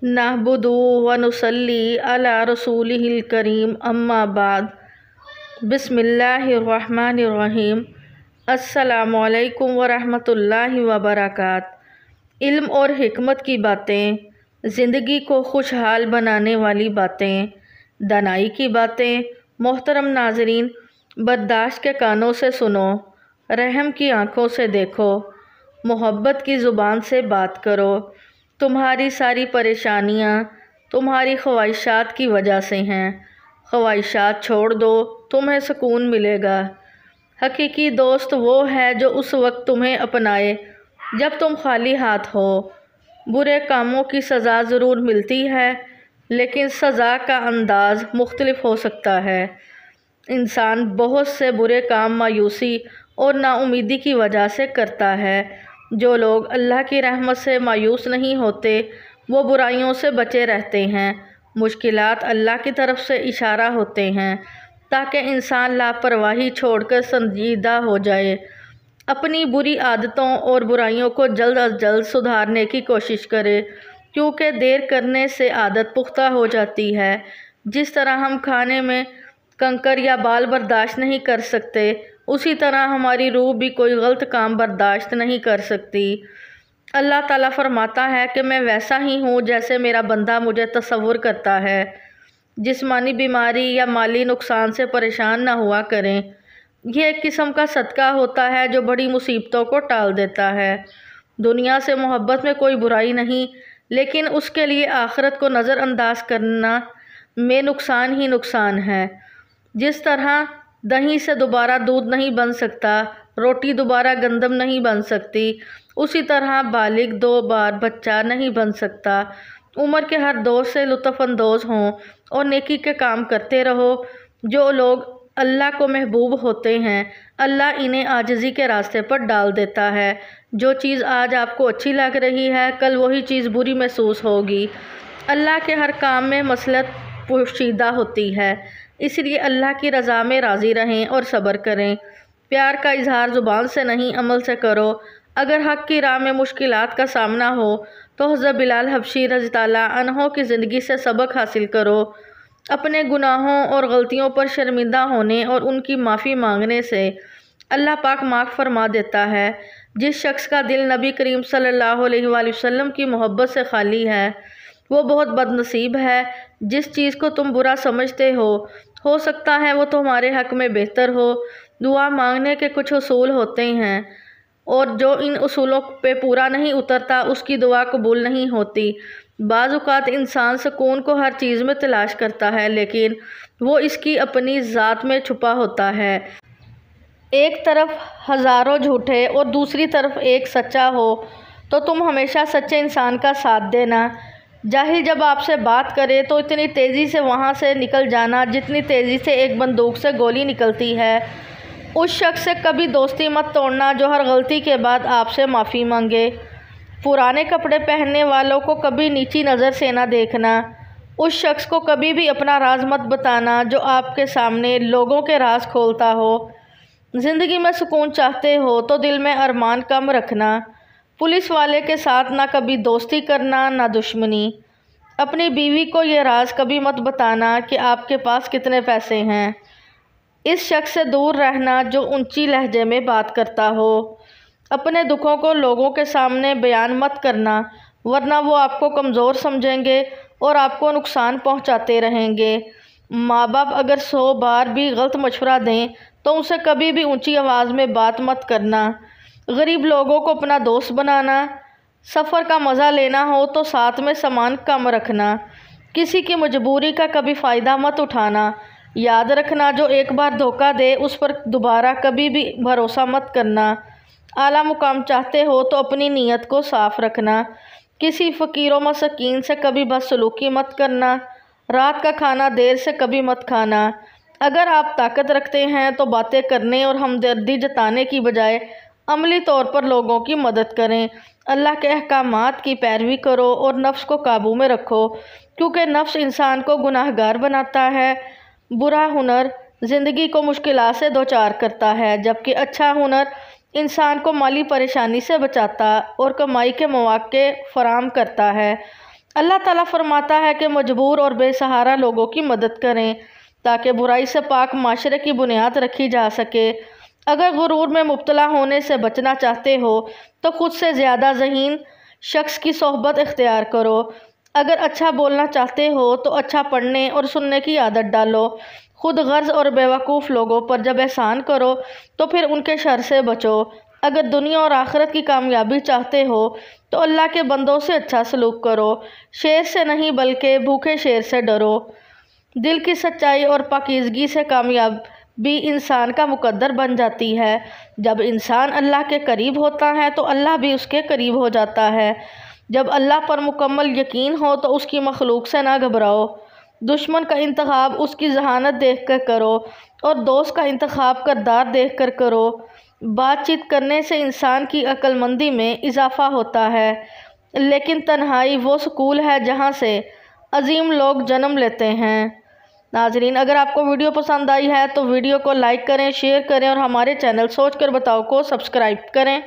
नहबुदु व नुसल्ली अला रसूलिहिल करीम अम्मा बाद बिस्मिल्लाहिर्रहमानिर्रहीम। अस्सलामु अलैकुम व रहमतुल्लाहि व बरकात। इल्म और हिकमत की बातें, ज़िंदगी को खुशहाल बनाने वाली बातें, दानाई की बातें। मोहतरम नाज़रीन, बर्दाश्त के कानों से सुनो, रहम की आँखों से देखो, मोहब्बत की ज़ुबान से बात करो। तुम्हारी सारी परेशानियाँ तुम्हारी ख्वाहिशात की वजह से हैं। ख्वाहिशात छोड़ दो, तुम्हें सुकून मिलेगा। हकीकी दोस्त वो है जो उस वक्त तुम्हें अपनाए जब तुम खाली हाथ हो। बुरे कामों की सज़ा ज़रूर मिलती है, लेकिन सज़ा का अंदाज़ मुख्तलिफ हो सकता है। इंसान बहुत से बुरे काम मायूसी और नाउमीदी की वजह से करता है। जो लोग अल्लाह की रहमत से मायूस नहीं होते, वो बुराइयों से बचे रहते हैं। मुश्किलात अल्लाह की तरफ से इशारा होते हैं ताकि इंसान लापरवाही छोड़कर संजीदा हो जाए। अपनी बुरी आदतों और बुराइयों को जल्द अज जल्द सुधारने की कोशिश करे, क्योंकि देर करने से आदत पुख्ता हो जाती है। जिस तरह हम खाने में कंकर या बाल बर्दाश्त नहीं कर सकते, उसी तरह हमारी रूह भी कोई गलत काम बर्दाश्त नहीं कर सकती। अल्लाह ताला फरमाता है कि मैं वैसा ही हूँ जैसे मेरा बंदा मुझे तसव्वुर करता है। जिस्मानी बीमारी या माली नुकसान से परेशान ना हुआ करें। यह एक किस्म का सदका होता है जो बड़ी मुसीबतों को टाल देता है। दुनिया से मोहब्बत में कोई बुराई नहीं, लेकिन उसके लिए आखिरत को नज़रअंदाज करना में नुकसान ही नुकसान है। जिस तरह दही से दोबारा दूध नहीं बन सकता, रोटी दोबारा गंदम नहीं बन सकती, उसी तरह बालिग दो बार बच्चा नहीं बन सकता। उम्र के हर दौर से लुत्फ़अंदोज़ हों और नेकी के काम करते रहो। जो लोग अल्लाह को महबूब होते हैं, अल्लाह इन्हें आजिज़ी के रास्ते पर डाल देता है। जो चीज़ आज आपको अच्छी लग रही है, कल वही चीज़ बुरी महसूस होगी। अल्लाह के हर काम में मसलहत पोशीदा होती है, इसलिए अल्लाह की रज़ा में राज़ी रहें और सब्र करें। प्यार का इजहार ज़ुबान से नहीं, अमल से करो। अगर हक़ की राह में मुश्किलात का सामना हो तो हज़रत बिलाल हबशी रज़ी अल्लाह अन्हो की ज़िंदगी से सबक हासिल करो। अपने गुनाहों और गलतियों पर शर्मिंदा होने और उनकी माफ़ी मांगने से अल्लाह पाक माफ़ फरमा देता है। जिस शख्स का दिल नबी करीम सल्लल्लाहु अलैहि वसल्लम की मोहब्बत से खाली है, वो बहुत बदनसीब है। जिस चीज़ को तुम बुरा समझते हो सकता है वो तुम्हारे हक़ में बेहतर हो। दुआ मांगने के कुछ उसूल होते हैं, और जो इन उसूलों पे पूरा नहीं उतरता उसकी दुआ कबूल नहीं होती। बाज़ औक़ात इंसान सुकून को हर चीज़ में तलाश करता है, लेकिन वो इसकी अपनी ज़ात में छुपा होता है। एक तरफ हज़ारों झूठे और दूसरी तरफ एक सच्चा हो तो तुम हमेशा सच्चे इंसान का साथ देना। जाहिल जब आपसे बात करे तो इतनी तेज़ी से वहाँ से निकल जाना जितनी तेज़ी से एक बंदूक से गोली निकलती है। उस शख्स से कभी दोस्ती मत तोड़ना जो हर गलती के बाद आपसे माफ़ी मांगे। पुराने कपड़े पहनने वालों को कभी नीची नज़र से ना देखना। उस शख्स को कभी भी अपना राज मत बताना जो आपके सामने लोगों के राज खोलता हो। ज़िंदगी में सुकून चाहते हो तो दिल में अरमान कम रखना। पुलिस वाले के साथ ना कभी दोस्ती करना ना दुश्मनी। अपनी बीवी को ये राज कभी मत बताना कि आपके पास कितने पैसे हैं। इस शख्स से दूर रहना जो ऊंची लहजे में बात करता हो। अपने दुखों को लोगों के सामने बयान मत करना, वरना वो आपको कमज़ोर समझेंगे और आपको नुकसान पहुंचाते रहेंगे। माँ बाप अगर 100 बार भी गलत मशवरा दें तो उनसे कभी भी ऊंची आवाज़ में बात मत करना। गरीब लोगों को अपना दोस्त बनाना। सफ़र का मज़ा लेना हो तो साथ में सामान कम रखना। किसी की मजबूरी का कभी फ़ायदा मत उठाना। याद रखना, जो एक बार धोखा दे उस पर दोबारा कभी भी भरोसा मत करना। आला मुकाम चाहते हो तो अपनी नीयत को साफ़ रखना। किसी फ़कीर व मस्कीन से कभी बदसलूकी मत करना। रात का खाना देर से कभी मत खाना। अगर आप ताकत रखते हैं तो बातें करने और हमदर्दी जताने की बजाय अमली तौर पर लोगों की मदद करें। अल्लाह के अहकामात की पैरवी करो और नफ्स को काबू में रखो, क्योंकि नफ्स इंसान को गुनाहगार बनाता है। बुरा हुनर ज़िंदगी को मुश्किलात से दो चार करता है, जबकि अच्छा हुनर इंसान को माली परेशानी से बचाता और कमाई के मौके फराहम करता है। अल्लाह ताला फरमाता है कि मजबूर और बेसहारा लोगों की मदद करें ताकि बुराई से पाक माशरे की बुनियाद रखी जा सके। अगर गुरूर में मुब्तला होने से बचना चाहते हो तो ख़ुद से ज़्यादा ज़हीन शख्स की सोहबत इख्तियार करो। अगर अच्छा बोलना चाहते हो तो अच्छा पढ़ने और सुनने की आदत डालो। खुद गर्ज और बेवकूफ़ लोगों पर जब एहसान करो तो फिर उनके शर से बचो। अगर दुनिया और आखिरत की कामयाबी चाहते हो तो अल्लाह के बंदों से अच्छा सलूक करो। शेर से नहीं बल्कि भूखे शेर से डरो। दिल की सच्चाई और पाकीज़गी से कामयाबी इंसान का मुकद्दर बन जाती है। जब इंसान अल्लाह के करीब होता है तो अल्लाह भी उसके करीब हो जाता है। जब अल्लाह पर मुकम्मल यकीन हो तो उसकी मखलूक से ना घबराओ। दुश्मन का इंतखाब उसकी जहानत देख कर करो और दोस्त का इंतखाब करदार देख कर करो। बातचीत करने से इंसान की अक्लमंदी में इजाफ़ा होता है, लेकिन तन्हाई वो स्कूल है जहाँ से अजीम लोग जन्म लेते हैं। नाजरीन, अगर आपको वीडियो पसंद आई है तो वीडियो को लाइक करें, शेयर करें और हमारे चैनल सोच कर बताओ को सब्सक्राइब करें।